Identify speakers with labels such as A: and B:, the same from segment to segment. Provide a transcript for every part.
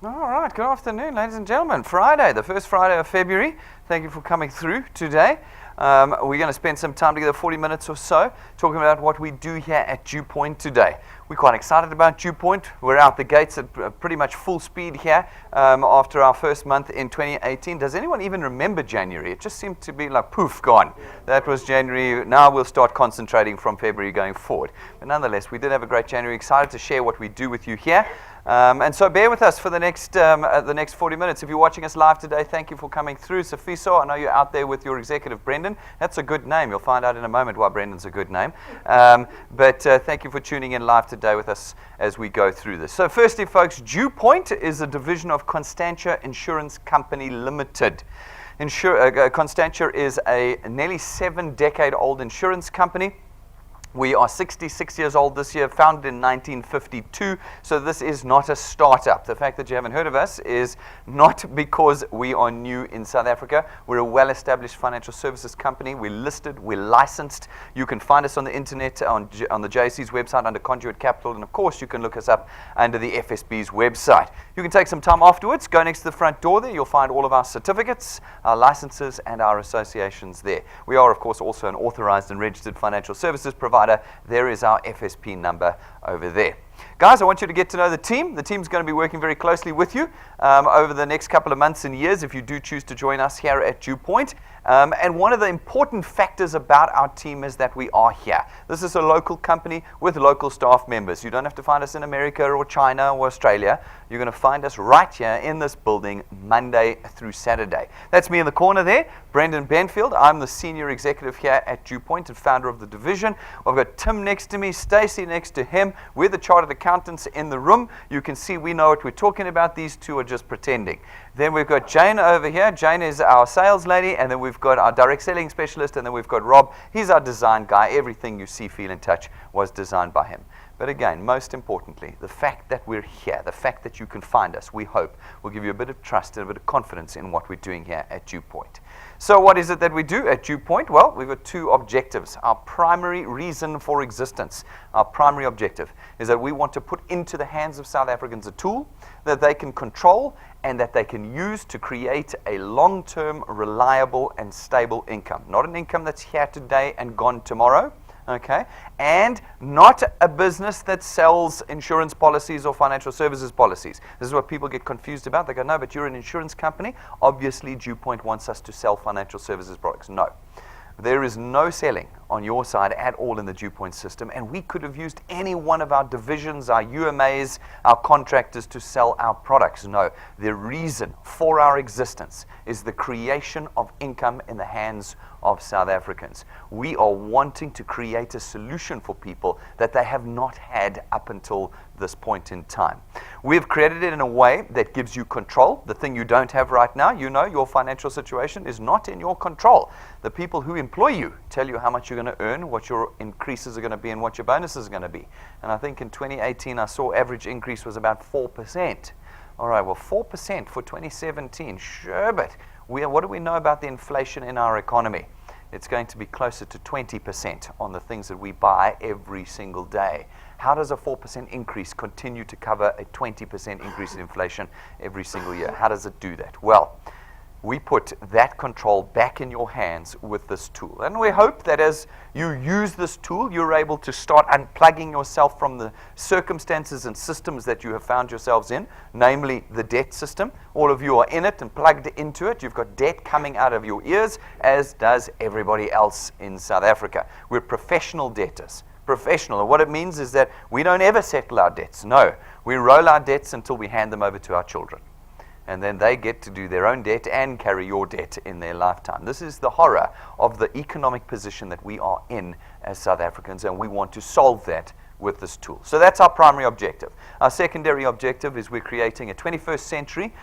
A: All right, good afternoon, ladies and gentlemen. Friday, the first Friday of February. Thank you for coming through today. We're going to spend some time together, 40 minutes or so, talking about what we do here at DuePoint today. We're quite excited about DuePoint. We're out the gates at pretty much full speed here after our first month in 2018. Does anyone even remember January? It just seemed to be like poof, gone. That was January. Now we'll start concentrating from February going forward. But nonetheless, we did have a great January. Excited to share what we do with you here. And so bear with us for the next 40 minutes. If you're watching us live today, thank you for coming through. Sofiso, I know you're out there with your executive, Brendan. That's a good name. You'll find out in a moment why Brendan's a good name. But thank you for tuning in live today with us as we go through this. So firstly, folks, DuePoint is a division of Constantia Insurance Company Limited. Constantia is a nearly 7-decade-old insurance company. We are 66 years old this year, founded in 1952, so this is not a startup. The fact that you haven't heard of us is not because we are new in South Africa. We're a well-established financial services company. We're listed, we're licensed. You can find us on the internet, on the JC's website under Conduit Capital, and of course you can look us up under the FSB's website. You can take some time afterwards, go next to the front door there, you'll find all of our certificates, our licenses, and our associations there. We are, of course, also an authorized and registered financial services provider. There is our FSP number over there. Guys, I want you to get to know the team. The team's going to be working very closely with you over the next couple of months and years if you do choose to join us here at DuePoint. And one of the important factors about our team is that we are here. This is a local company with local staff members. You don't have to find us in America or China or Australia. You're going to find us right here in this building Monday through Saturday. That's me in the corner there, Brendan Benfield. I'm the senior executive here at DuePoint and founder of the division. I've got Tim next to me, Stacy next to him. We're the chartered accountants in the room. You can see we know what we're talking about. These two are just pretending. Then we've got Jane over here. Jane is our sales lady, and then we've got our direct selling specialist, and then we've got Rob. He's our design guy. Everything you see, feel, and touch was designed by him. But again, most importantly, the fact that we're here, the fact that you can find us, we hope, will give you a bit of trust and a bit of confidence in what we're doing here at DuePoint. So what is it that we do at DuePoint? Well, we've got two objectives. Our primary reason for existence, our primary objective, is that we want to put into the hands of South Africans a tool that they can control and that they can use to create a long-term, reliable, and stable income. Not an income that's here today and gone tomorrow, okay? And not a business that sells insurance policies or financial services policies. This is what people get confused about. They go, no, but you're an insurance company. Obviously, DuePoint wants us to sell financial services products. No. There is no selling on your side at all in the DuePoint system, and we could have used any one of our divisions, our UMAs, our contractors to sell our products. No, the reason for our existence is the creation of income in the hands of South Africans. We are wanting to create a solution for people that they have not had up until this point in time. We've created it in a way that gives you control. The thing you don't have right now, you know your financial situation is not in your control. The people who employ you tell you how much you're going to earn, what your increases are going to be, and what your bonuses are going to be. And I think in 2018, I saw average increase was about 4%. All right, well, 4% for 2017, sure, but what do we know about the inflation in our economy? It's going to be closer to 20% on the things that we buy every single day. How does a 4% increase continue to cover a 20% increase in inflation every single year? How does it do that? Well, we put that control back in your hands with this tool. And we hope that as you use this tool, you're able to start unplugging yourself from the circumstances and systems that you have found yourselves in, namely the debt system. All of you are in it and plugged into it. You've got debt coming out of your ears, as does everybody else in South Africa. We're professional debtors. Professional. And what it means is that we don't ever settle our debts. No, we roll our debts until we hand them over to our children. And then they get to do their own debt and carry your debt in their lifetime. This is the horror of the economic position that we are in as South Africans, and we want to solve that with this tool. So that's our primary objective. Our secondary objective is we're creating a 21st century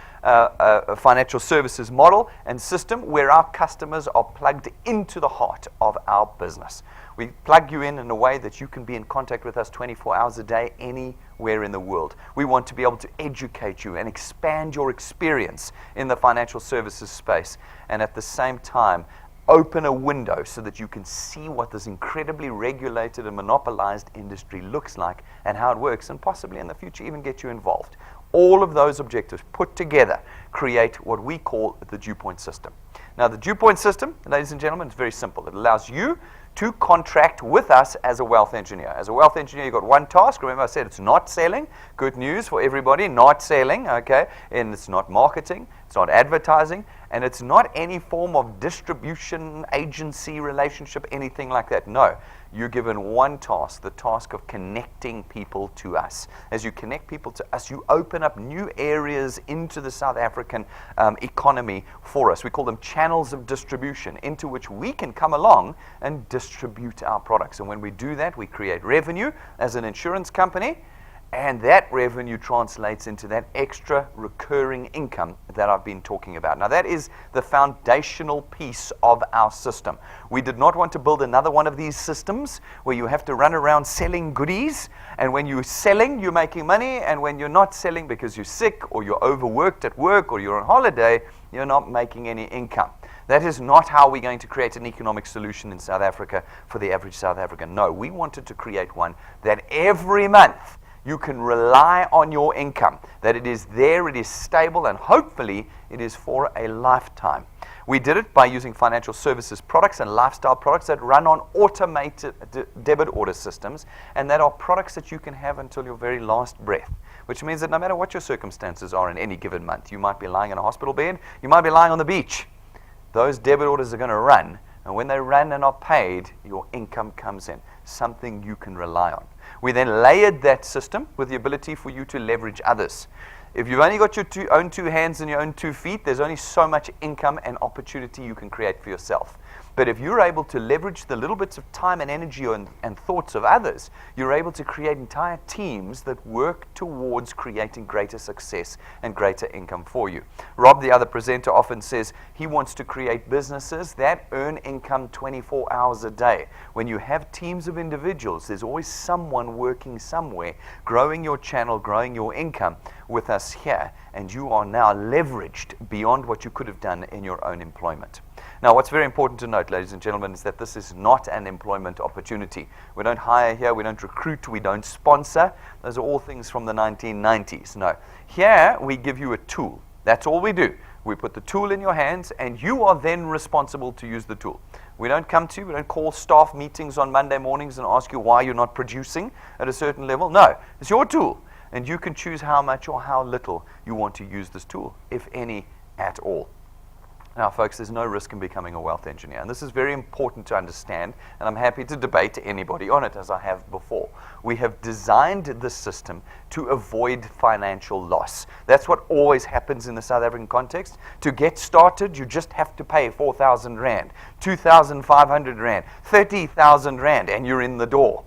A: financial services model and system where our customers are plugged into the heart of our business. We plug you in a way that you can be in contact with us 24 hours a day, anywhere in the world. We want to be able to educate you and expand your experience in the financial services space, and at the same time, open a window so that you can see what this incredibly regulated and monopolized industry looks like and how it works, and possibly in the future even get you involved. All of those objectives put together create what we call the DuePoint system. Now, the DuePoint system, ladies and gentlemen, is very simple. It allows you to contract with us as a wealth engineer. As a wealth engineer, you've got one task. Remember I said it's not selling. Good news for everybody, not selling, okay? And it's not marketing, it's not advertising, and it's not any form of distribution, agency, relationship, anything like that. No. You're given one task, the task of connecting people to us. As you connect people to us, you open up new areas into the South African economy for us. We call them channels of distribution, into which we can come along and distribute our products. And when we do that, we create revenue as an insurance company, and that revenue translates into that extra recurring income that I've been talking about. Now, that is the foundational piece of our system. We did not want to build another one of these systems where you have to run around selling goodies, and when you're selling, you're making money, and when you're not selling because you're sick or you're overworked at work or you're on holiday, you're not making any income. That is not how we're going to create an economic solution in South Africa for the average South African. No, we wanted to create one that every month you can rely on your income, that it is there, it is stable, and hopefully it is for a lifetime. We did it by using financial services products and lifestyle products that run on automated debit order systems, and that are products that you can have until your very last breath, which means that no matter what your circumstances are in any given month, you might be lying in a hospital bed, you might be lying on the beach, those debit orders are going to run, and when they run and are paid, your income comes in, something you can rely on. We then layered that system with the ability for you to leverage others. If you've only got your own two hands and your own 2 feet, there's only so much income and opportunity you can create for yourself. But if you're able to leverage the little bits of time and energy and thoughts of others, you're able to create entire teams that work towards creating greater success and greater income for you. Rob, the other presenter, often says he wants to create businesses that earn income 24 hours a day. When you have teams of individuals, there's always someone working somewhere, growing your channel, growing your income with us here, and you are now leveraged beyond what you could have done in your own employment. Now, what's very important to note, ladies and gentlemen, is that this is not an employment opportunity. We don't hire here, we don't recruit, we don't sponsor. Those are all things from the 1990s. No. Here, we give you a tool. That's all we do. We put the tool in your hands, and you are then responsible to use the tool. We don't come to you, we don't call staff meetings on Monday mornings and ask you why you're not producing at a certain level. No, it's your tool, and you can choose how much or how little you want to use this tool, if any at all. Now, folks, there's no risk in becoming a wealth engineer, and this is very important to understand, and I'm happy to debate anybody on it, as I have before. We have designed this system to avoid financial loss. That's what always happens in the South African context. To get started, you just have to pay 4,000 Rand, 2,500 Rand, 30,000 Rand, and you're in the door.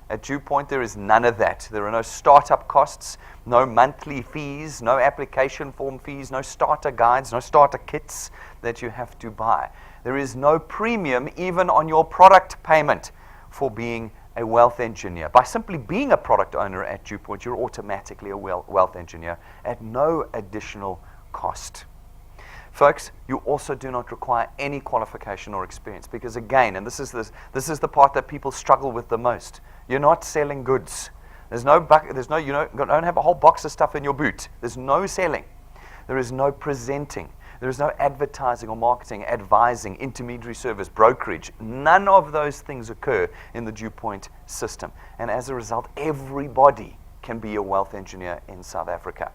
A: At DuePoint, there is none of that. There are no startup costs, no monthly fees, no application form fees, no starter guides, no starter kits that you have to buy. There is no premium even on your product payment for being a wealth engineer. By simply being a product owner at DuePoint, you're automatically a wealth engineer at no additional cost. Folks, you also do not require any qualification or experience because, again, and this is the part that people struggle with the most, you're not selling goods. You don't have a whole box of stuff in your boot. There's no selling. There is no presenting. There is no advertising or marketing, advising, intermediary service, brokerage. None of those things occur in the DuePoint system. And as a result, everybody can be a wealth engineer in South Africa.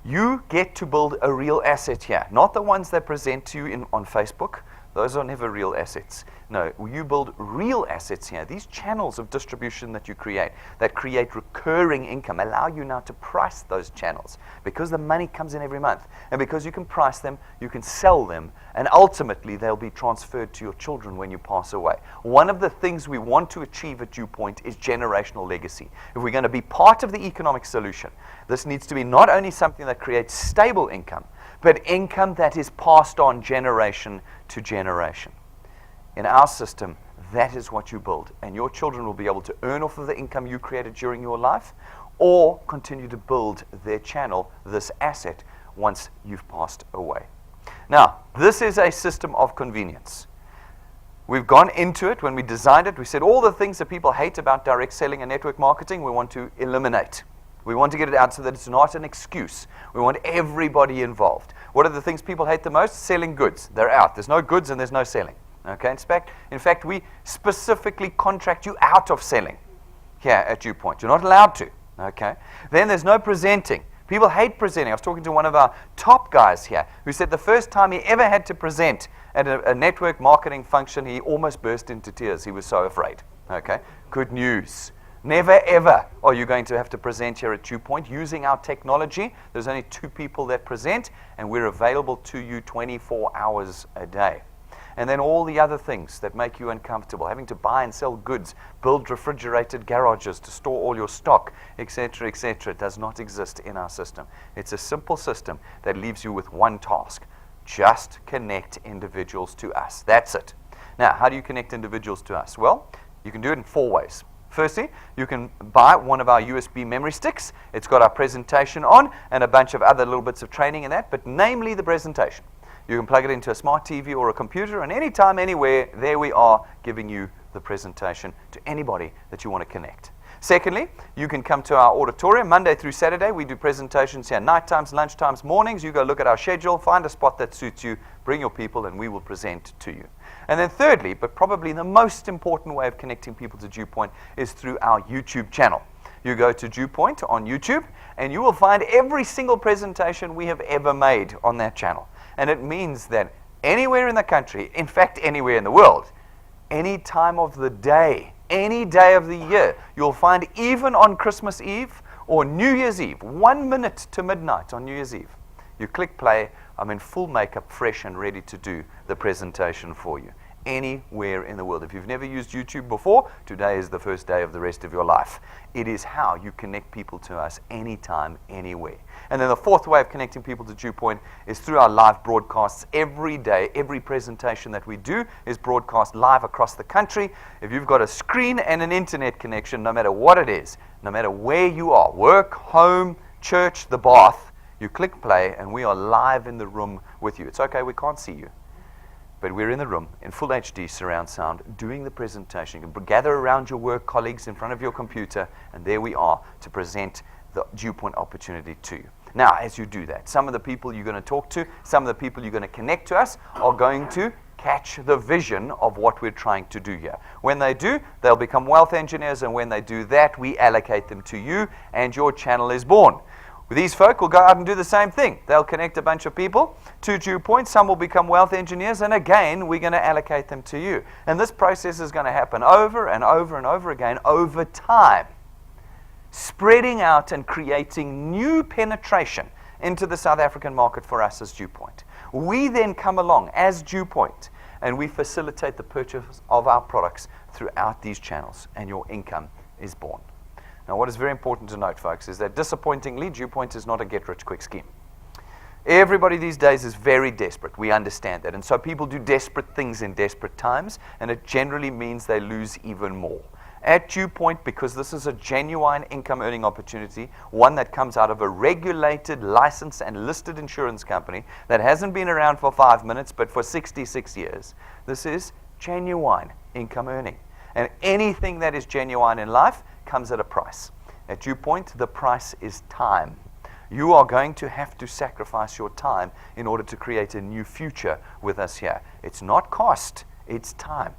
A: You get to build a real asset here, not the ones that present to you on Facebook. Those are never real assets. No, you build real assets here. These channels of distribution that you create, that create recurring income, allow you now to price those channels. Because the money comes in every month, and because you can price them, you can sell them, and ultimately they'll be transferred to your children when you pass away. One of the things we want to achieve at DuePoint is generational legacy. If we're going to be part of the economic solution, this needs to be not only something that creates stable income, but income that is passed on generation to generation. In our system, that is what you build, and your children will be able to earn off of the income you created during your life, or continue to build their channel, this asset, once you've passed away. Now, this is a system of convenience. We've gone into it when we designed it. We said all the things that people hate about direct selling and network marketing, we want to eliminate. We want to get it out so that it's not an excuse. We want everybody involved. What are the things people hate the most? Selling goods. They're out. There's no goods and there's no selling. Okay. In fact, we specifically contract you out of selling here at DuePoint. You're not allowed to. Okay. Then there's no presenting. People hate presenting. I was talking to one of our top guys here who said the first time he ever had to present at a network marketing function, he almost burst into tears. He was so afraid. Okay. Good news. Never ever are you going to have to present here at DuePoint using our technology. There's only 2 people that present, and we're available to you 24 hours a day. And then all the other things that make you uncomfortable, having to buy and sell goods, build refrigerated garages to store all your stock, etc., does not exist in our system. It's a simple system that leaves you with one task. Just connect individuals to us. That's it. Now, how do you connect individuals to us? Well, you can do it in 4 ways. Firstly, you can buy one of our USB memory sticks. It's got our presentation on and a bunch of other little bits of training in that, but namely the presentation. You can plug it into a smart TV or a computer, and anytime, anywhere, there we are giving you the presentation to anybody that you want to connect. Secondly, you can come to our auditorium Monday through Saturday. We do presentations here night times, lunch times, mornings. You go look at our schedule, find a spot that suits you, bring your people, and we will present to you. And then thirdly, but probably the most important way of connecting people to DuePoint is through our YouTube channel. You go to DuePoint on YouTube, and you will find every single presentation we have ever made on that channel. And it means that anywhere in the country, in fact, anywhere in the world, any time of the day, any day of the year, you'll find even on Christmas Eve or New Year's Eve, 1 minute to midnight on New Year's Eve, you click play, I'm in full makeup, fresh and ready to do the presentation for you. Anywhere in the world. If you've never used YouTube before, today is the first day of the rest of your life. It is how you connect people to us anytime, anywhere. And then the fourth way of connecting people to DuePoint is through our live broadcasts. Every day, every presentation that we do is broadcast live across the country. If you've got a screen and an internet connection, no matter what it is, no matter where you are, work, home, church, the bath, you click play and we are live in the room with you. It's okay, we can't see you, but we're in the room in full HD surround sound doing the presentation. You can gather around your work colleagues in front of your computer, and there we are to present the DuePoint opportunity to you. Now, as you do that, some of the people you're going to talk to, some of the people you're going to connect to us are going to catch the vision of what we're trying to do here. When they do, they'll become wealth engineers, and when they do that, we allocate them to you, and your channel is born. These folk will go out and do the same thing. They'll connect a bunch of people to DuePoint. Some will become wealth engineers, and again, we're going to allocate them to you. And this process is going to happen over and over and over again over time, spreading out and creating new penetration into the South African market for us as DuePoint. We then come along as DuePoint, and we facilitate the purchase of our products throughout these channels, and your income is born. Now, what is very important to note, folks, is that disappointingly, DuePoint is not a get-rich-quick scheme. Everybody these days is very desperate. We understand that. And so people do desperate things in desperate times, and it generally means they lose even more. At DuePoint, because this is a genuine income-earning opportunity, one that comes out of a regulated, licensed, and listed insurance company that hasn't been around for 5 minutes, but for 66 years, this is genuine income earning. And anything that is genuine in life comes at a price. At DuePoint, the price is time. You are going to have to sacrifice your time in order to create a new future with us here. It's not cost, it's time.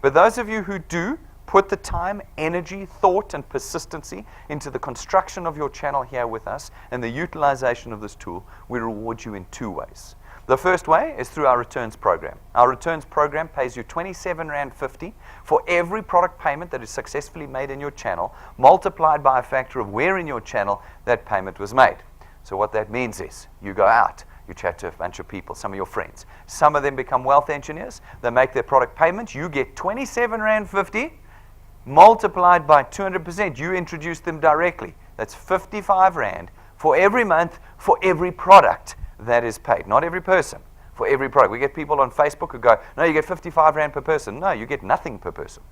A: But those of you who do put the time, energy, thought, and persistency into the construction of your channel here with us and the utilization of this tool, we reward you in 2 ways. The first way is through our returns program. Our returns program pays you R27.50 for every product payment that is successfully made in your channel, multiplied by a factor of where in your channel that payment was made. So what that means is you go out, you chat to a bunch of people, some of your friends. Some of them become wealth engineers. They make their product payment. You get R27.50 multiplied by 200%. You introduce them directly. That's R55 for every month for every product that is paid. Not every person, for every product. We get people on Facebook who go, no, you get R55 per person. No, you get nothing per person.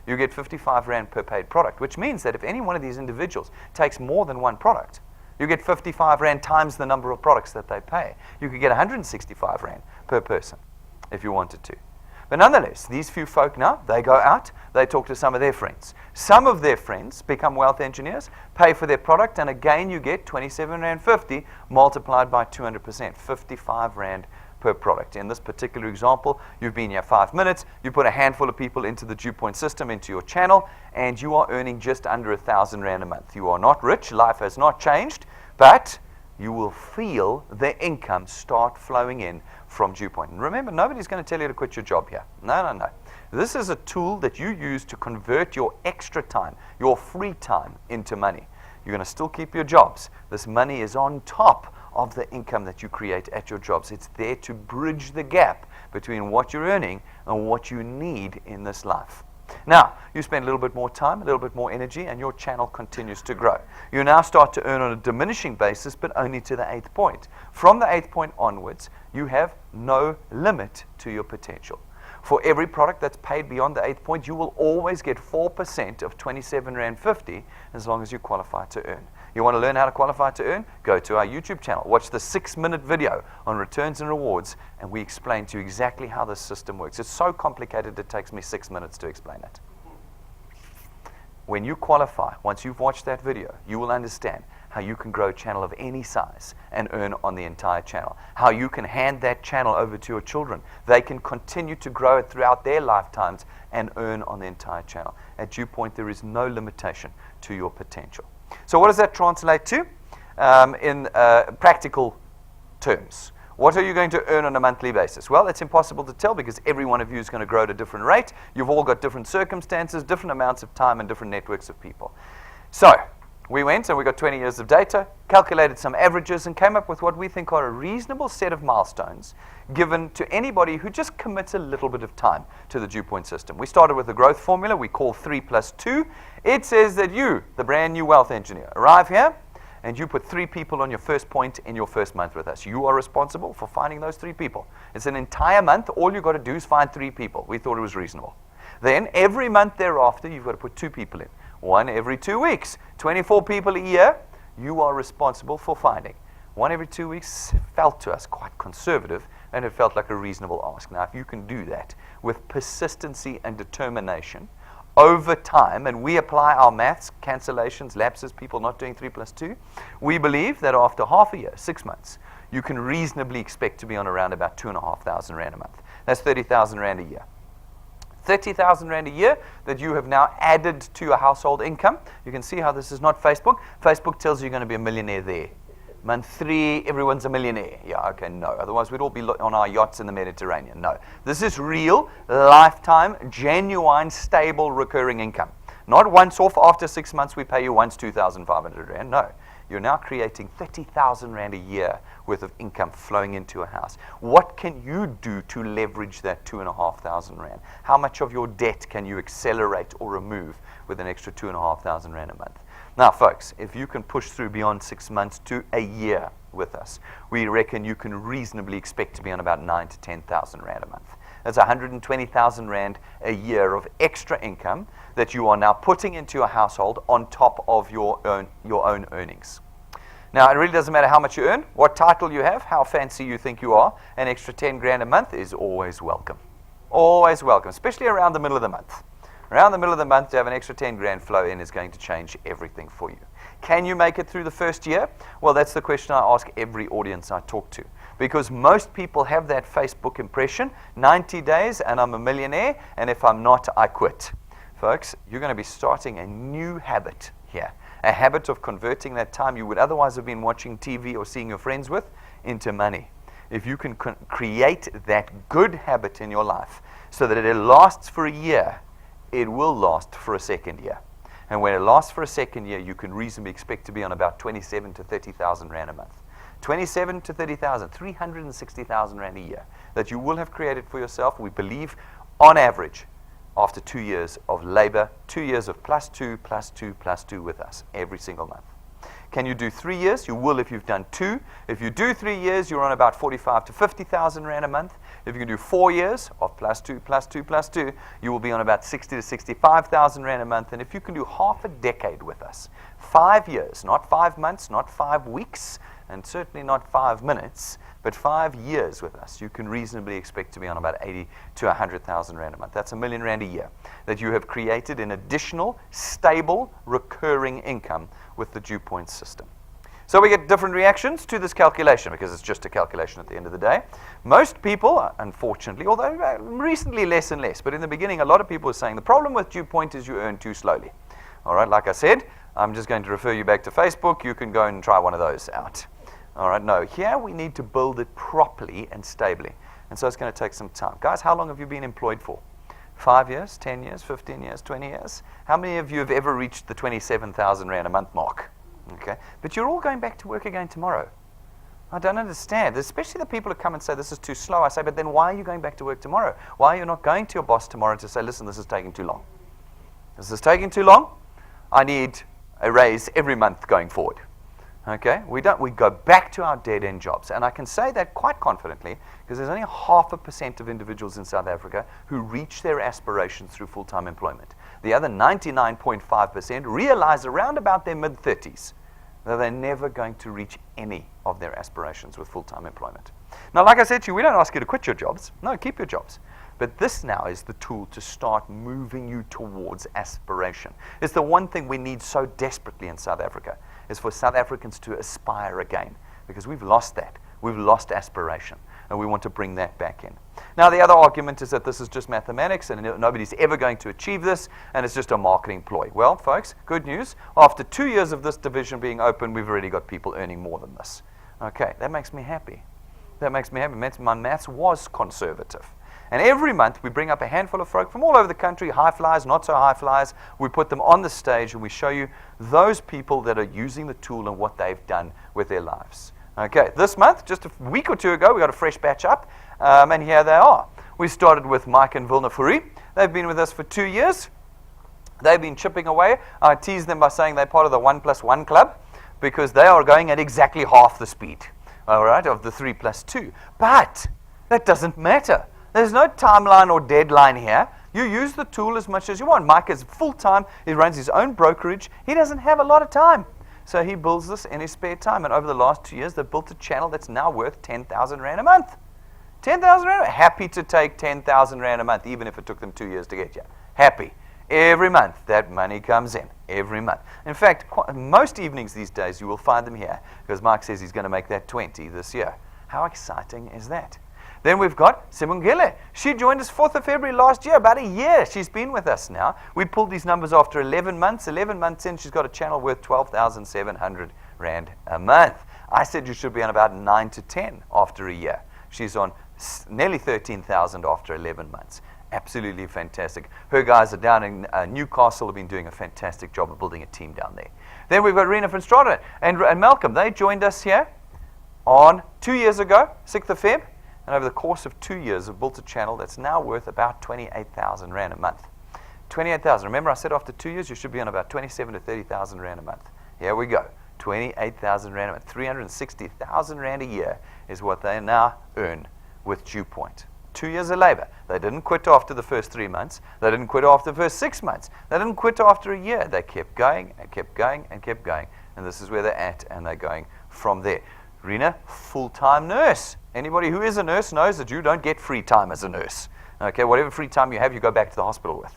A: You get R55 per paid product, which means that if any one of these individuals takes more than one product, you get R55 times the number of products that they pay. You could get R165 per person if you wanted to. But nonetheless, these few folk now, they go out, they talk to some of their friends. Some of their friends become wealth engineers, pay for their product, and again you get 27 Rand 50 multiplied by 200%, 55 Rand per product. In this particular example, you've been here 5 minutes, you put a handful of people into the DuePoint system, into your channel, and you are earning just under 1,000 Rand a month. You are not rich, life has not changed, but you will feel the income start flowing in from DuePoint. And remember, nobody's going to tell you to quit your job here. No, no, no. This is a tool that you use to convert your extra time, your free time, into money. You're going to still keep your jobs. This money is on top of the income that you create at your jobs. It's there to bridge the gap between what you're earning and what you need in this life. Now, you spend a little bit more time, a little bit more energy, and your channel continues to grow. You now start to earn on a diminishing basis, but only to the 8th point. From the 8th point onwards, you have no limit to your potential. For every product that's paid beyond the 8th point, you will always get 4% of 27 Rand 50 as long as you qualify to earn. You want to learn how to qualify to earn? Go to our YouTube channel. Watch the 6-minute video on returns and rewards, and we explain to you exactly how this system works. It's so complicated it takes me 6 minutes to explain it. When you qualify, once you've watched that video, you will understand how you can grow a channel of any size and earn on the entire channel. How you can hand that channel over to your children. They can continue to grow it throughout their lifetimes and earn on the entire channel. At DuePoint, there is no limitation to your potential. So what does that translate to in practical terms? What are you going to earn on a monthly basis? Well, it's impossible to tell because every one of you is going to grow at a different rate. You've all got different circumstances, different amounts of time, and different networks of people. So we went and we got 20 years of data, calculated some averages, and came up with what we think are a reasonable set of milestones given to anybody who just commits a little bit of time to the DuePoint system. We started with a growth formula we call 3 plus 2. It says that you, the brand new wealth engineer, arrive here and you put 3 people on your first point in your first month with us. You are responsible for finding those 3 people. It's an entire month. All you've got to do is find 3 people. We thought it was reasonable. Then every month thereafter, you've got to put 2 people in. 1 every 2 weeks. 24 people a year, you are responsible for finding. 1 every 2 weeks felt to us quite conservative, and it felt like a reasonable ask. Now, if you can do that with persistency and determination over time, and we apply our maths, cancellations, lapses, people not doing 3 plus 2, we believe that after half a year, 6 months, you can reasonably expect to be on around about 2,500 Rand a month. That's 30,000 Rand a year. 30,000 Rand a year that you have now added to your household income. You can see how this is not Facebook. Facebook tells you you're going to be a millionaire there. Month 3, everyone's a millionaire. Yeah, okay, no. Otherwise, we'd all be on our yachts in the Mediterranean. No. This is real, lifetime, genuine, stable, recurring income. Not once off after 6 months we pay you once 2,500 Rand. No. You're now creating 30,000 Rand a year worth of income flowing into a house. What can you do to leverage that 2,500 Rand? How much of your debt can you accelerate or remove with an extra 2,500 Rand a month? Now, folks, if you can push through beyond 6 months to a year with us, we reckon you can reasonably expect to be on about 9,000 to 10,000 Rand a month. That's 120,000 Rand a year of extra income that you are now putting into your household on top of your own earnings. Now, it really doesn't matter how much you earn, what title you have, how fancy you think you are. An extra 10 grand a month is always welcome. Always welcome, especially around the middle of the month. Around the middle of the month, to have an extra 10 grand flow in is going to change everything for you. Can you make it through the first year? Well, that's the question I ask every audience I talk to. Because most people have that Facebook impression, 90 days and I'm a millionaire, and if I'm not, I quit. Folks, you're going to be starting a new habit here. A habit of converting that time you would otherwise have been watching TV or seeing your friends with into money. If you can create that good habit in your life so that it lasts for a year, it will last for a second year. And when it lasts for a second year, you can reasonably expect to be on about 27 to 30,000 Rand a month. 27 to 30,000, 360,000 Rand a year that you will have created for yourself, we believe, on average, after 2 years of labor, 2 years of plus 2, plus 2, plus 2 with us every single month. Can you do 3 years? You will if you've done 2. If you do 3 years, you're on about 45 to 50,000 Rand a month. If you can do 4 years of plus 2, plus 2, plus 2, you will be on about 60 to 65,000 Rand a month. And if you can do half a decade with us, 5 years, not 5 months, not 5 weeks, and certainly not 5 minutes, but 5 years with us, you can reasonably expect to be on about 80 to 100,000 rand a month. That's R1 million a year that you have created in additional, stable, recurring income with the DuePoint system. So we get different reactions to this calculation because it's just a calculation at the end of the day. Most people, unfortunately, although recently less and less, but in the beginning a lot of people were saying the problem with DuePoint is you earn too slowly. All right, like I said, I'm just going to refer you back to Facebook. You can go and try one of those out. All right, no, here we need to build it properly and stably. And so it's going to take some time. Guys, how long have you been employed for? 5 years, 10 years, 15 years, 20 years? How many of you have ever reached the 27,000 Rand a month mark? Okay, but you're all going back to work again tomorrow. I don't understand, especially the people who come and say this is too slow. I say, but then why are you going back to work tomorrow? Why are you not going to your boss tomorrow to say, listen, this is taking too long? This is taking too long. I need a raise every month going forward. Okay, we go back to our dead-end jobs. And I can say that quite confidently because there's only 0.5% of individuals in South Africa who reach their aspirations through full-time employment. The other 99.5% realize around about their mid-30s that they're never going to reach any of their aspirations with full-time employment. Now, like I said to you, we don't ask you to quit your jobs. No, keep your jobs. But this now is the tool to start moving you towards aspiration. It's the one thing we need so desperately in South Africa, is for South Africans to aspire again, because we've lost that. We've lost aspiration, and we want to bring that back in. Now, the other argument is that this is just mathematics, and nobody's ever going to achieve this, and it's just a marketing ploy. Well, folks, good news. After 2 years of this division being open, we've already got people earning more than this. Okay, that makes me happy. That makes me happy. My maths was conservative. And every month we bring up a handful of folk from all over the country, high flyers, not so high flyers. We put them on the stage and we show you those people that are using the tool and what they've done with their lives. Okay, this month, just a week or two ago, we got a fresh batch up, and here they are. We started with Mike and Vilna Fourie. They've been with us for 2 years. They've been chipping away. I tease them by saying they're part of the 1+1 club because they are going at exactly half the speed, all right, of the 3+2. But that doesn't matter. There's no timeline or deadline here. You use the tool as much as you want. Mike is full-time. He runs his own brokerage. He doesn't have a lot of time. So he builds this in his spare time. And over the last 2 years, they've built a channel that's now worth 10,000 Rand a month. 10,000 Rand? Happy to take 10,000 Rand a month, even if it took them 2 years to get here. Happy. Every month, that money comes in. Every month. In fact, most evenings these days, you will find them here because Mike says he's going to make that 20 this year. How exciting is that? Then we've got Simongile. She joined us 4th of February last year, about a year. She's been with us now. We pulled these numbers after 11 months. 11 months in, she's got a channel worth 12,700 Rand a month. I said you should be on about 9 to 10 after a year. She's on nearly 13,000 after 11 months. Absolutely fantastic. Her guys are down in Newcastle, have been doing a fantastic job of building a team down there. Then we've got Rena van Strada and Malcolm. They joined us here on 2 years ago, 6th of Feb. And over the course of 2 years, have built a channel that's now worth about 28,000 Rand a month. 28,000. Remember, I said after 2 years, you should be on about 27 to 30,000 Rand a month. Here we go. 28,000 Rand a month. 360,000 Rand a year is what they now earn with DuePoint. 2 years of labor. They didn't quit after the first 3 months. They didn't quit after the first 6 months. They didn't quit after a year. They kept going and kept going and kept going. And this is where they're at, and they're going from there. Rena, full-time nurse. Anybody who is a nurse knows that you don't get free time as a nurse. Okay, whatever free time you have, you go back to the hospital with.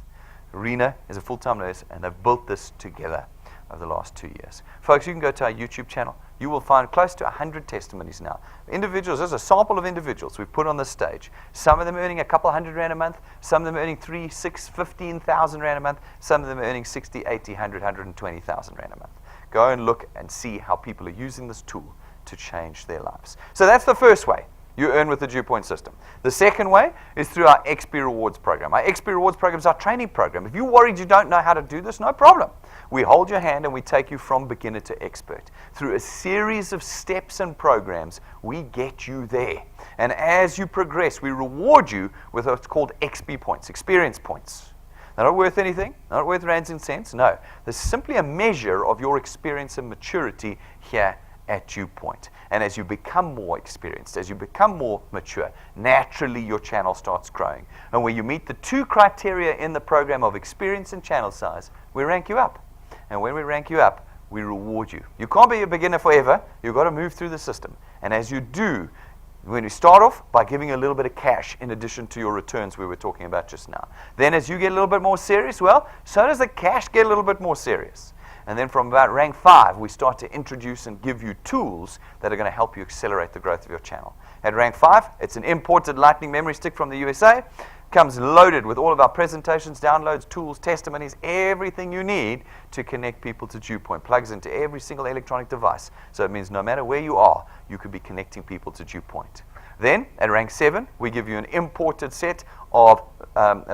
A: Rena is a full-time nurse, and they've built this together over the last 2 years. Folks, you can go to our YouTube channel. You will find close to 100 testimonies now. Individuals, there's a sample of individuals we put on the stage. Some of them earning a couple hundred Rand a month. Some of them earning 3, 6, 15,000 Rand a month. Some of them earning 60, 80, 100, 120,000 Rand a month. Go and look and see how people are using this tool to change their lives. So that's the first way you earn with the DuePoint system. The second way is through our XP Rewards program. Our XP Rewards program is our training program. If you're worried you don't know how to do this, no problem. We hold your hand and we take you from beginner to expert. Through a series of steps and programs, we get you there. And as you progress, we reward you with what's called XP points, experience points. They're not worth anything, not worth rands and cents, no. They're simply a measure of your experience and maturity here at DuePoint. And as you become more experienced, as you become more mature, naturally your channel starts growing. And when you meet the 2 criteria in the program of experience and channel size, we rank you up. And when we rank you up, we reward you. You can't be a beginner forever. You've got to move through the system. And as you do, when you start off by giving a little bit of cash in addition to your returns we were talking about just now. Then as you get a little bit more serious, well, so does the cash get a little bit more serious. And then from about rank 5, we start to introduce and give you tools that are going to help you accelerate the growth of your channel. At rank 5, it's an imported Lightning memory stick from the USA. Comes loaded with all of our presentations, downloads, tools, testimonies, everything you need to connect people to DuePoint. Plugs into every single electronic device. So it means no matter where you are, you could be connecting people to DuePoint. Then, at rank 7, we give you an imported set of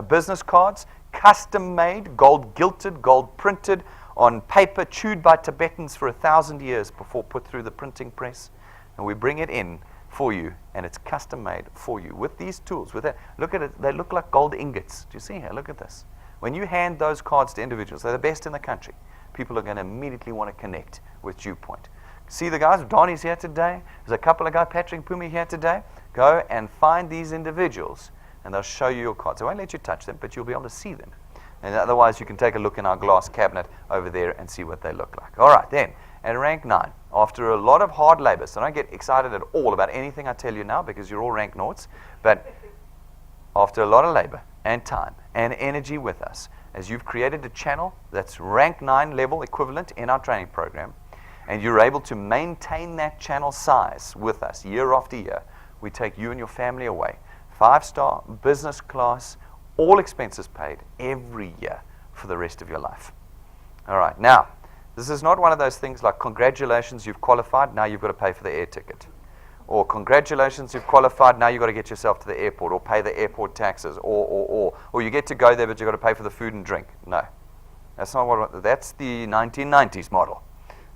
A: business cards, custom-made, gold-gilted, gold-printed, on paper, chewed by Tibetans for 1,000 years before put through the printing press. And we bring it in for you, and it's custom made for you with these tools. With that, look at it, they look like gold ingots. Do you see here? Look at this. When you hand those cards to individuals, they're the best in the country. People are going to immediately want to connect with DuePoint. See the guys, Donnie's here today. There's a couple of guys, Patrick Pumi here today. Go and find these individuals, and they'll show you your cards. I won't let you touch them, but you'll be able to see them. And otherwise, you can take a look in our glass cabinet over there and see what they look like. All right, then, at rank 9, after a lot of hard labor, so don't get excited at all about anything I tell you now because you're all rank noughts, but after a lot of labor and time and energy with us, as you've created a channel that's rank 9 level equivalent in our training program, and you're able to maintain that channel size with us year after year, we take you and your family away. 5-star, business class, all expenses paid every year for the rest of your life. All right, now, this is not one of those things like, congratulations, you've qualified, now you've got to pay for the air ticket. Or congratulations, you've qualified, now you've got to get yourself to the airport or pay the airport taxes. Or you get to go there, but you've got to pay for the food and drink. No, that's not what, that's the 1990s model.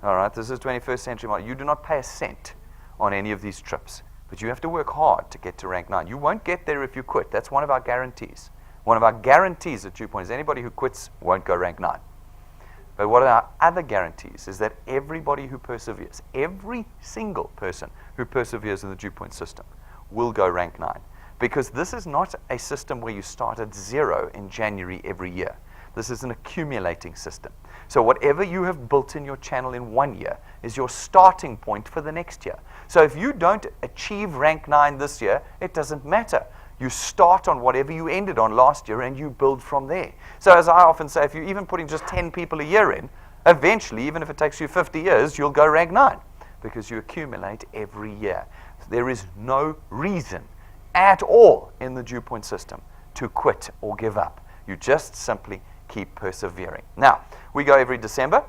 A: All right, this is 21st century model. You do not pay a cent on any of these trips, but you have to work hard to get to rank 9. You won't get there if you quit. That's one of our guarantees. One of our guarantees at DuePoint is anybody who quits won't go rank 9. But what are our other guarantees is that everybody who perseveres, every single person who perseveres in the DuePoint system will go rank 9. Because this is not a system where you start at 0 in January every year. This is an accumulating system. So whatever you have built in your channel in 1 year is your starting point for the next year. So if you don't achieve rank 9 this year, it doesn't matter. You start on whatever you ended on last year and you build from there. So as I often say, if you're even putting just 10 people a year in, eventually, even if it takes you 50 years, you'll go rank 9 because you accumulate every year. There is no reason at all in the DuePoint system to quit or give up. You just simply keep persevering. Now, we go every December.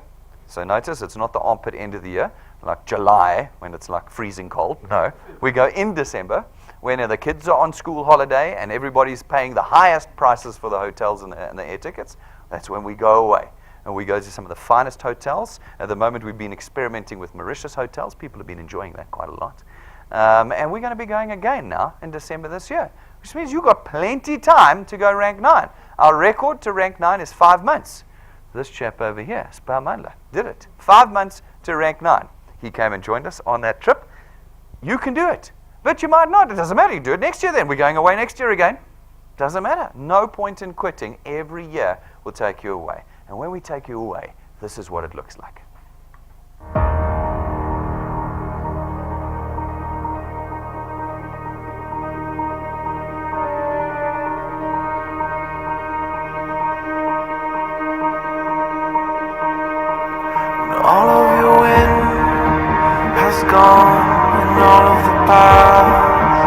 A: So notice it's not the armpit end of the year, like July when it's like freezing cold. No, we go in December when the kids are on school holiday and everybody's paying the highest prices for the hotels and the air tickets. That's when we go away. And we go to some of the finest hotels. At the moment, we've been experimenting with Mauritius hotels. People have been enjoying that quite a lot. And we're going to be going again now in December this year, which means you've got plenty time to go rank 9. Our record to rank 9 is 5 months. This chap over here, Spa Mandla, did it. 5 months to rank 9. He came and joined us on that trip. You can do it. But you might not. It doesn't matter. You do it next year then. We're going away next year again. Doesn't matter. No point in quitting. Every year we'll take you away. And when we take you away, this is what it looks like.
B: All of your wind has gone, and all of the paths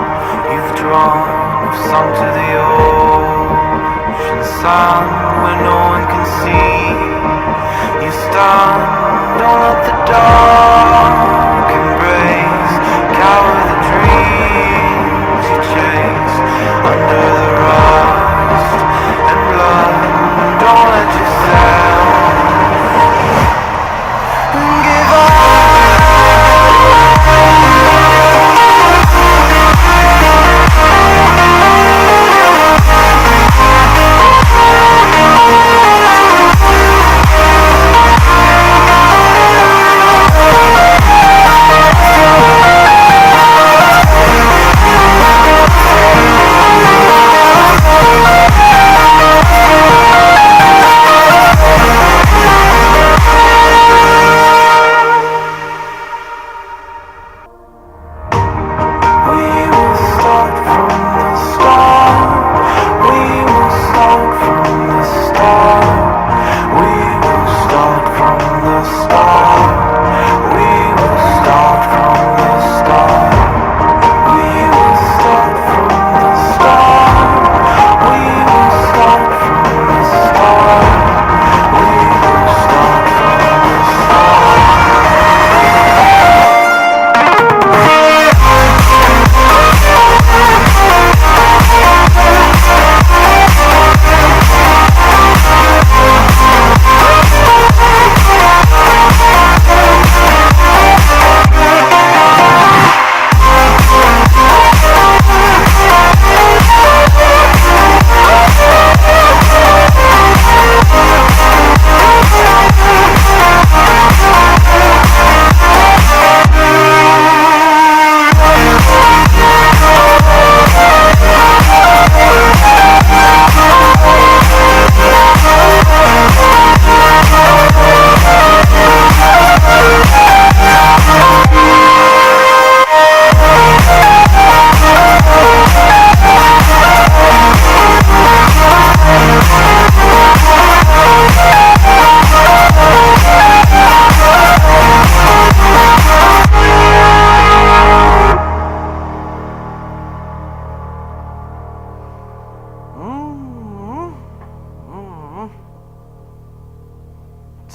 B: you've drawn have sunk to the ocean sun where no one can see. You stand, don't let the dark embrace, cower the dreams you chase under the rust and blood. Don't let yourself give up.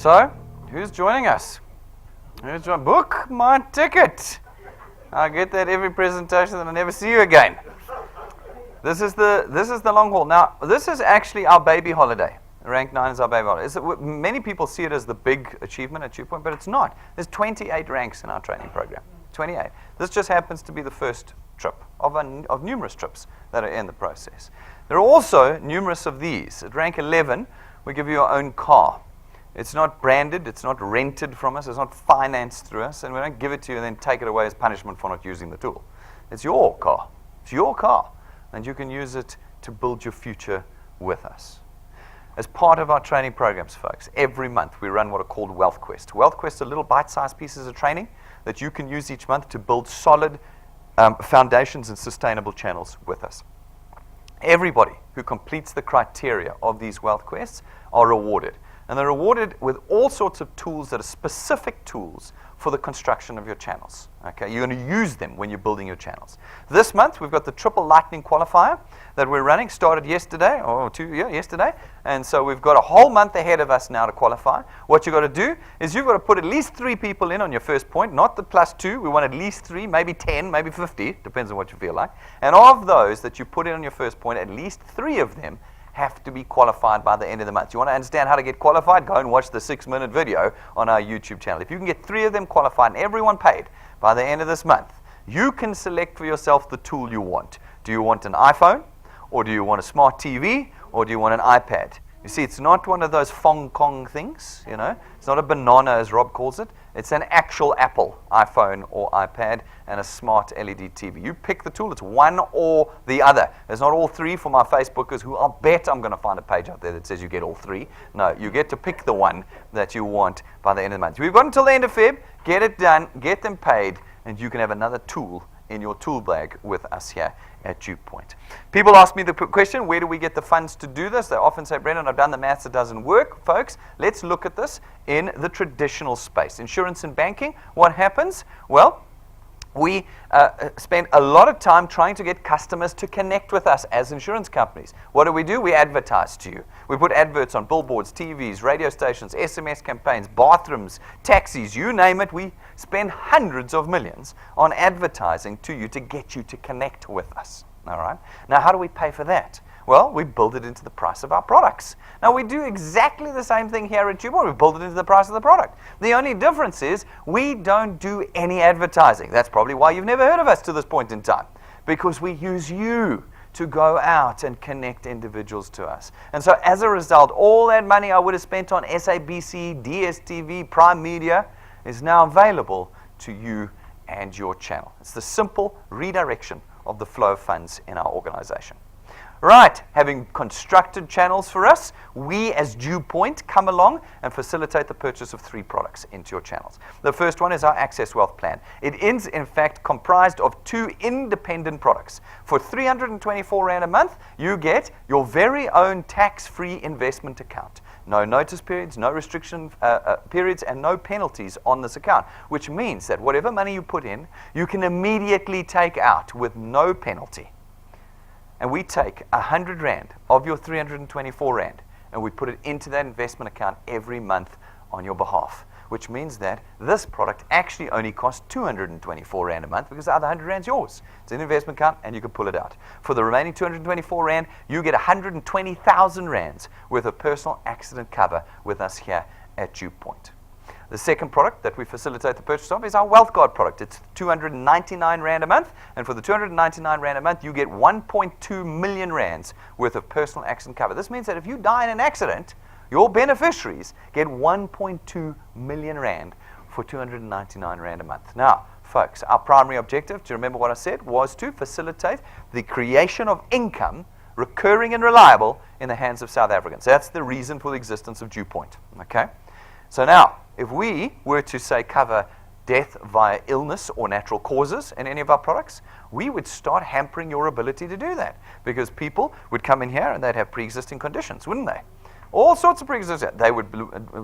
A: So, who's joining us? Book my ticket. I get that every presentation and I never see you again. This is the long haul. Now, this is actually our baby holiday. Rank 9 is our baby holiday. Many people see it as the big achievement at DuePoint, but it's not. There's 28 ranks in our training program. 28. This just happens to be the first trip of numerous trips that are in the process. There are also numerous of these. At rank 11, we give you your own car. It's not branded, it's not rented from us, it's not financed through us, and we don't give it to you and then take it away as punishment for not using the tool. It's your car. It's your car. And you can use it to build your future with us. As part of our training programs, folks, every month we run what are called Wealth Quests. Wealth Quests are little bite-sized pieces of training that you can use each month to build solid foundations and sustainable channels with us. Everybody who completes the criteria of these Wealth Quests are rewarded. And they're rewarded with all sorts of tools that are specific tools for the construction of your channels. Okay, you're going to use them when you're building your channels. This month, we've got the triple lightning qualifier that we're running. Started yesterday, yesterday. And so we've got a whole month ahead of us now to qualify. What you've got to do is you've got to put at least 3 people in on your first point, not the +2. We want at least 3, maybe 10, maybe 50, depends on what you feel like. And of those that you put in on your first point, at least 3 of them have to be qualified by the end of the month. You want to understand how to get qualified? Go and watch the 6-minute video on our YouTube channel. If you can get 3 of them qualified and everyone paid by the end of this month, you can select for yourself the tool you want. Do you want an iPhone? Or do you want a smart TV? Or do you want an iPad? You see, it's not one of those Fong Kong things, you know. It's not a banana, as Rob calls it. It's an actual Apple iPhone or iPad and a smart LED TV. You pick the tool. It's one or the other. There's not all 3 for my Facebookers who I'll bet I'm going to find a page out there that says you get all 3. No, you get to pick the one that you want by the end of the month. We've got until the end of Feb. Get it done. Get them paid. And you can have another tool in your tool bag with us here at DuePoint. People ask me the question, where do we get the funds to do this? They often say, Brendan, I've done the maths, it doesn't work. Folks, let's look at this in the traditional space. Insurance and banking, what happens? Well, we spend a lot of time trying to get customers to connect with us as insurance companies. What do? We advertise to you. We put adverts on billboards, TVs, radio stations, SMS campaigns, bathrooms, taxis, you name it. We spend hundreds of millions on advertising to you to get you to connect with us. All right? Now, how do we pay for that? Well, we build it into the price of our products. Now, we do exactly the same thing here at DuePoint. We build it into the price of the product. The only difference is we don't do any advertising. That's probably why you've never heard of us to this point in time, because we use you to go out and connect individuals to us. And so as a result, all that money I would have spent on SABC, DSTV, Prime Media is now available to you and your channel. It's the simple redirection of the flow of funds in our organization. Right, having constructed channels for us, we as DuePoint come along and facilitate the purchase of 3 products into your channels. The first one is our Access Wealth Plan. It is, in fact, comprised of 2 independent products. For 324 Rand a month, you get your very own tax-free investment account. No notice periods, no restriction periods, and no penalties on this account, which means that whatever money you put in, you can immediately take out with no penalty. And we take 100 Rand of your 324 Rand and we put it into that investment account every month on your behalf, which means that this product actually only costs 224 Rand a month because the other 100 Rand is yours. It's an investment account and you can pull it out. For the remaining 224 Rand, you get 120,000 Rands worth of personal accident cover with us here at DuePoint. The second product that we facilitate the purchase of is our Wealth Guard product. It's 299 Rand a month, and for the 299 Rand a month, you get 1.2 million Rands worth of personal accident cover. This means that if you die in an accident, your beneficiaries get 1.2 million Rand for 299 Rand a month. Now, folks, our primary objective, do you remember what I said, was to facilitate the creation of income, recurring and reliable, in the hands of South Africans. That's the reason for the existence of DuePoint. Okay? So now, if we were to, say, cover death via illness or natural causes in any of our products, we would start hampering your ability to do that, because people would come in here and they'd have pre-existing conditions, wouldn't they? All sorts of pre-existing.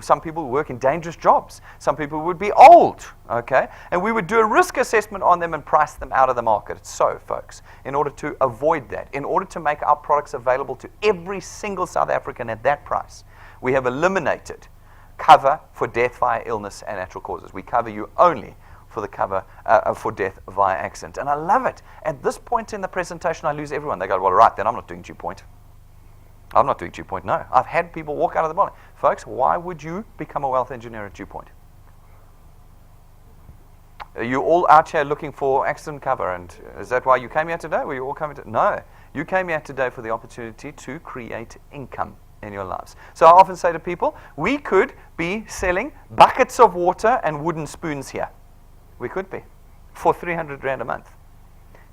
A: Some people would work in dangerous jobs. Some people would be old, okay? And we would do a risk assessment on them and price them out of the market. So, folks, in order to avoid that, in order to make our products available to every single South African at that price, we have eliminated cover for death via illness and natural causes. We cover you only for the cover for death via accident. And I love it. At this point in the presentation, I lose everyone. They go, well, right, then I'm not doing DuePoint. I'm not doing DuePoint, no. I've had people walk out of the building. Folks, why would you become a wealth engineer at DuePoint? Are you all out here looking for accident cover? And is that why you came here today? Were you all coming to? No. You came here today for the opportunity to create income in your lives. So I often say to people, we could be selling buckets of water and wooden spoons here. We could be for 300 Rand a month.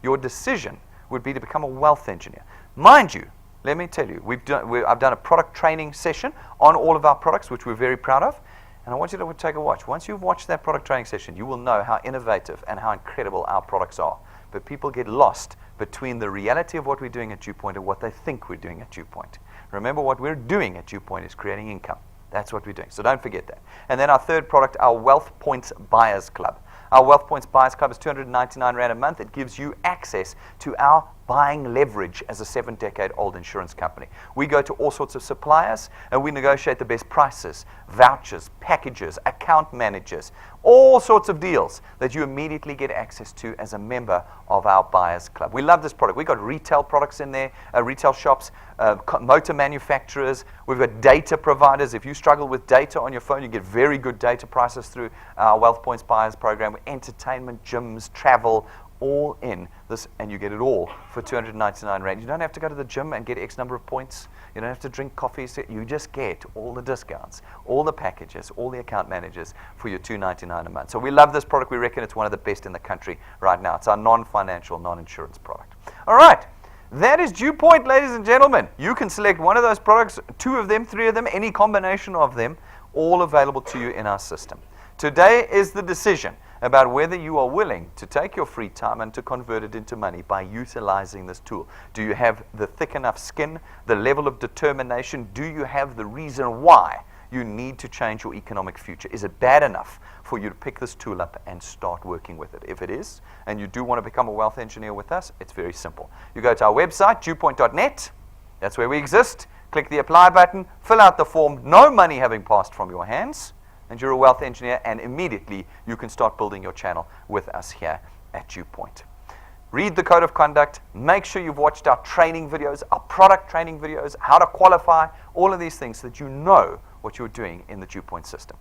A: Your decision would be to become a wealth engineer. Mind you, let me tell you, I've done a product training session on all of our products, which we're very proud of. And I want you to take a watch. Once you've watched that product training session, you will know how innovative and how incredible our products are. But people get lost between the reality of what we're doing at DuePoint and what they think we're doing at DuePoint. Remember, what we're doing at DuePoint is creating income. That's what we're doing. So don't forget that. And then our third product, our Wealth Points Buyers Club. Our Wealth Points Buyers Club is 299 Rand a month. It gives you access to our buying leverage as a 7-decade-old insurance company. We go to all sorts of suppliers and we negotiate the best prices, vouchers, packages, account managers, all sorts of deals that you immediately get access to as a member of our Buyers Club. We love this product. We've got retail products in there, retail shops, motor manufacturers. We've got data providers. If you struggle with data on your phone, you get very good data prices through our Wealth Points Buyers program. Entertainment, gyms, travel, all in this, and you get it all for 299 Rand. You don't have to go to the gym and get X number of points. You don't have to drink coffee. You just get all the discounts, all the packages, all the account managers for your $299 a month. So we love this product. We reckon it's one of the best in the country right now. It's our non-financial, non-insurance product. All right. That is DuePoint, ladies and gentlemen. You can select one of those products, 2 of them, 3 of them, any combination of them, all available to you in our system. Today is the decision about whether you are willing to take your free time and to convert it into money by utilizing this tool. Do you have the thick enough skin, the level of determination? Do you have the reason why you need to change your economic future? Is it bad enough for you to pick this tool up and start working with it? If it is, and you do want to become a wealth engineer with us, it's very simple. You go to our website, DuePoint.net. That's where we exist. Click the apply button, fill out the form, no money having passed from your hands, and you're a wealth engineer, and immediately you can start building your channel with us here at DuePoint. Read the code of conduct. Make sure you've watched our training videos, our product training videos, how to qualify, all of these things so that you know what you're doing in the DuePoint system.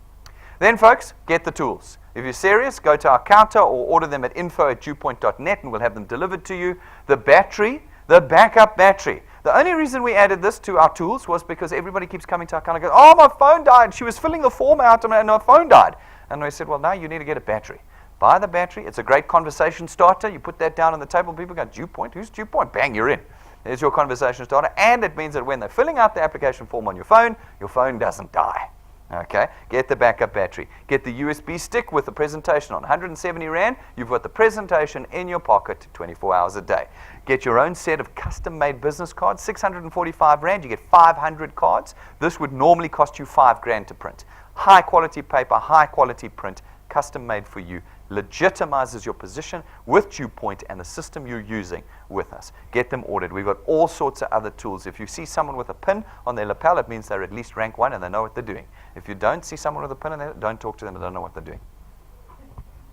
A: Then, folks, get the tools. If you're serious, go to our counter or order them at info@DuePoint.net and we'll have them delivered to you. The battery, the backup battery. The only reason we added this to our tools was because everybody keeps coming to our counter and goes, oh, my phone died. She was filling the form out and her phone died. And we said, well, now you need to get a battery. Buy the battery. It's a great conversation starter. You put that down on the table. People go, DuePoint? Who's DuePoint? Bang, you're in. There's your conversation starter. And it means that when they're filling out the application form on your phone doesn't die. Okay, get the backup battery. Get the USB stick with the presentation on. 170 Rand, you've got the presentation in your pocket 24 hours a day. Get your own set of custom-made business cards. 645 Rand, you get 500 cards. This would normally cost you 5 grand to print. High-quality paper, high-quality print, custom-made for you. Legitimizes your position with DuePoint and the system you're using with us. Get them ordered. We've got all sorts of other tools. If you see someone with a pin on their lapel, it means they're at least rank 1 and they know what they're doing. If you don't see someone with a pin on their, don't talk to them, they don't know what they're doing.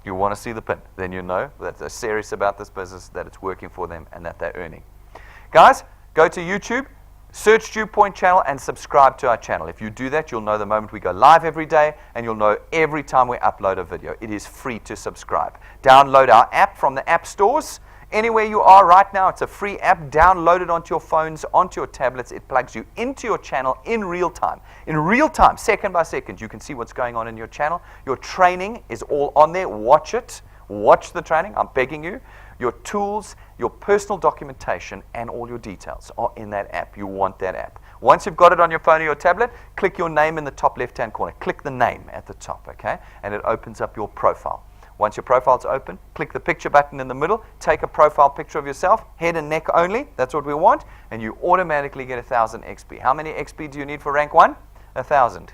A: You want to see the pin, then you know that they're serious about this business, that it's working for them, and that they're earning. Guys, go to YouTube, search DuePoint channel, and subscribe to our channel. If you do that, you'll know the moment we go live every day, and you'll know every time we upload a video. It is free to subscribe. Download our app from the app stores. Anywhere you are right now, it's a free app. Download it onto your phones, onto your tablets. It plugs you into your channel in real time. In real time, second by second, you can see what's going on in your channel. Your training is all on there. Watch it. Watch the training. I'm begging you. Your tools, your personal documentation, and all your details are in that app. You want that app. Once you've got it on your phone or your tablet, click your name in the top left-hand corner. Click the name at the top, okay? And it opens up your profile. Once your profile's open, click the picture button in the middle, take a profile picture of yourself, head and neck only, that's what we want, and you automatically get 1,000 XP. How many XP do you need for rank 1? 1,000.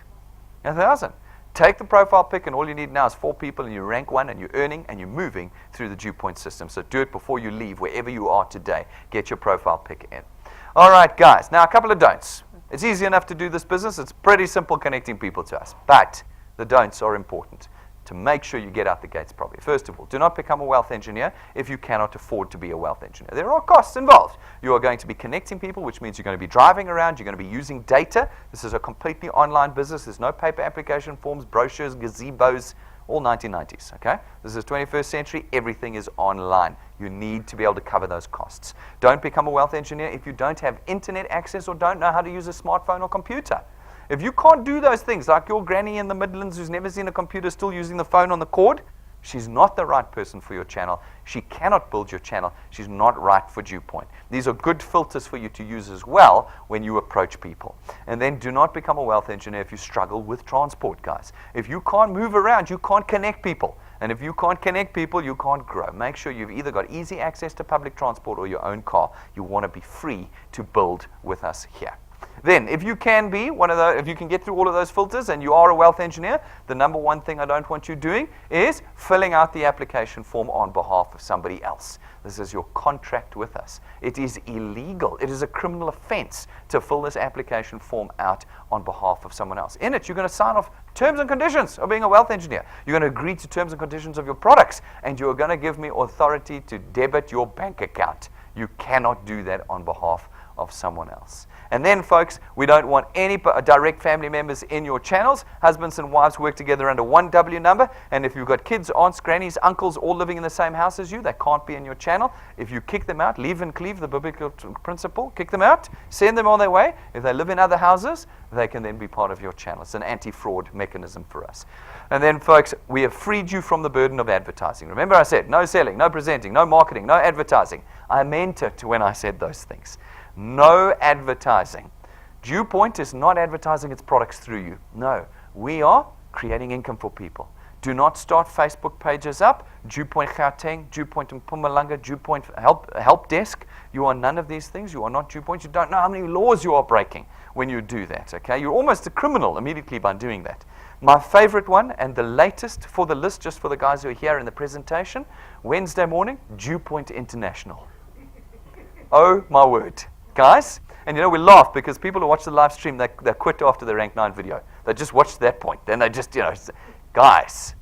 A: 1,000. Take the profile pic, and all you need now is 4 people, and you're rank 1, and you're earning, and you're moving through the DuePoint system. So do it before you leave, wherever you are today. Get your profile pic in. All right, guys. Now, a couple of don'ts. It's easy enough to do this business. It's pretty simple connecting people to us. But the don'ts are important to make sure you get out the gates properly. First of all, do not become a wealth engineer if you cannot afford to be a wealth engineer. There are costs involved. You are going to be connecting people, which means you're going to be driving around, you're going to be using data. This is a completely online business. There's no paper application forms, brochures, gazebos, all 1990s, okay? This is 21st century. Everything is online. You need to be able to cover those costs. Don't become a wealth engineer if you don't have internet access or don't know how to use a smartphone or computer. If you can't do those things, like your granny in the Midlands who's never seen a computer still using the phone on the cord, she's not the right person for your channel. She cannot build your channel. She's not right for DuePoint. These are good filters for you to use as well when you approach people. And then do not become a wealth engineer if you struggle with transport, guys. If you can't move around, you can't connect people. And if you can't connect people, you can't grow. Make sure you've either got easy access to public transport or your own car. You want to be free to build with us here. Then, if you can be one of those, if you can get through all of those filters and you are a wealth engineer, the number one thing I don't want you doing is filling out the application form on behalf of somebody else. This is your contract with us. It is illegal. It is a criminal offense to fill this application form out on behalf of someone else. In it, you're going to sign off terms and conditions of being a wealth engineer. You're going to agree to terms and conditions of your products, and you're going to give me authority to debit your bank account. You cannot do that on behalf of someone else. And then, folks, we don't want any direct family members in your channels. Husbands and wives work together under one W number, and if you've got kids, aunts, grannies, uncles all living in the same house as you, they can't be in your channel. If you kick them out, leave and cleave, the biblical principle, kick them out, send them on their way. If they live in other houses, they can then be part of your channel. It's an anti-fraud mechanism for us. And then, folks, we have freed you from the burden of advertising. Remember I said no selling, no presenting, no marketing, no advertising. I meant it when I said those things. No advertising. DuePoint is not advertising its products through you. No, we are creating income for people. Do not start Facebook pages up. DuePoint Gauteng, DuePoint in Mpumalanga, DuePoint help desk. You are none of these things. You are not DuePoint. You don't know how many laws you are breaking when you do that. Okay, you're almost a criminal immediately by doing that. My favorite one and the latest for the list, just for the guys who are here in the presentation, Wednesday morning, DuePoint International. Oh my word. Guys, and we laugh because people who watch the live stream, they quit after the Rank 9 video. They just watch to that point. Then they just, guys,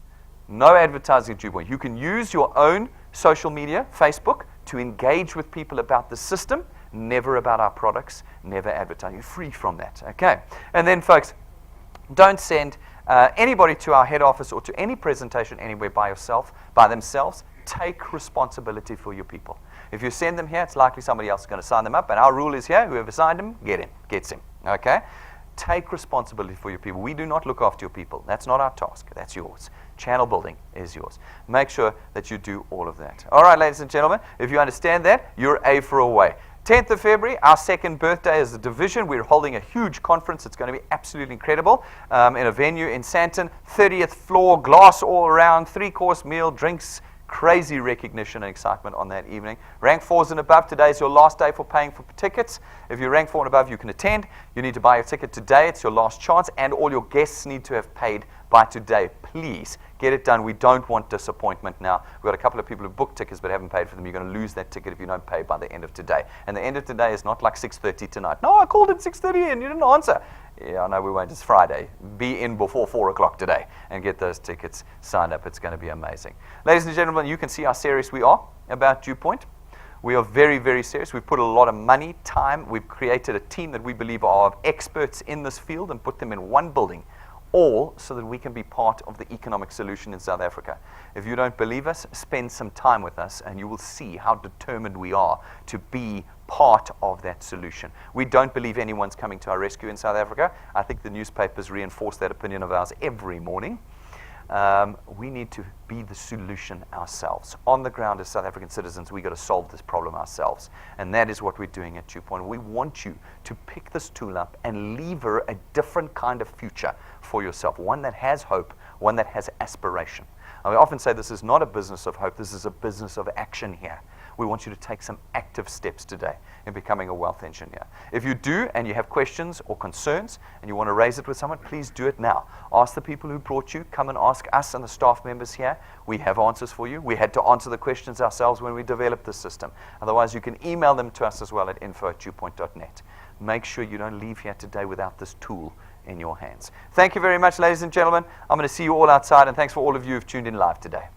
A: no advertising at DuePoint. You can use your own social media, Facebook, to engage with people about the system, never about our products, never advertising. You're free from that, okay? And then, folks, don't send anybody to our head office or to any presentation anywhere by themselves. Take responsibility for your people. If you send them here, it's likely somebody else is going to sign them up. And our rule is here, whoever signed him, gets him. Okay? Take responsibility for your people. We do not look after your people. That's not our task. That's yours. Channel building is yours. Make sure that you do all of that. All right, ladies and gentlemen, if you understand that, you're A for away. 10th of February, our second birthday as a division. We're holding a huge conference. It's going to be absolutely incredible in a venue in Sandton. 30th floor, glass all around, 3-course meal, drinks, crazy recognition and excitement on that evening. Rank 4s and above, today is your last day for paying for tickets. If you're rank 4 and above, you can attend. You need to buy a ticket today. It's your last chance, and all your guests need to have paid by today. Please get it done. We don't want disappointment now. We've got a couple of people who booked tickets but haven't paid for them. You're going to lose that ticket if you don't pay by the end of today. And the end of today is not like 6:30 tonight. No, I called at 6:30 and you didn't answer. Yeah, I know we won't. It's Friday. Be in before 4 o'clock today and get those tickets signed up. It's going to be amazing. Ladies and gentlemen, you can see how serious we are about DuePoint. We are very, very serious. We've put a lot of money, time. We've created a team that we believe are experts in this field and put them in one building, all so that we can be part of the economic solution in South Africa. If you don't believe us, spend some time with us and you will see how determined we are to be part of that solution. We don't believe anyone's coming to our rescue in South Africa. I think the newspapers reinforce that opinion of ours every morning. We need to be the solution ourselves. On the ground as South African citizens, we've got to solve this problem ourselves. And that is what we're doing at DuePoint. We want you to pick this tool up and lever a different kind of future for yourself, one that has hope, one that has aspiration. I often say this is not a business of hope, this is a business of action here. We want you to take some active steps today in becoming a wealth engineer. If you do and you have questions or concerns and you want to raise it with someone, please do it now. Ask the people who brought you. Come and ask us and the staff members here. We have answers for you. We had to answer the questions ourselves when we developed this system. Otherwise, you can email them to us as well at info@DuePoint.net. Make sure you don't leave here today without this tool in your hands. Thank you very much, ladies and gentlemen. I'm going to see you all outside, and thanks for all of you who've tuned in live today.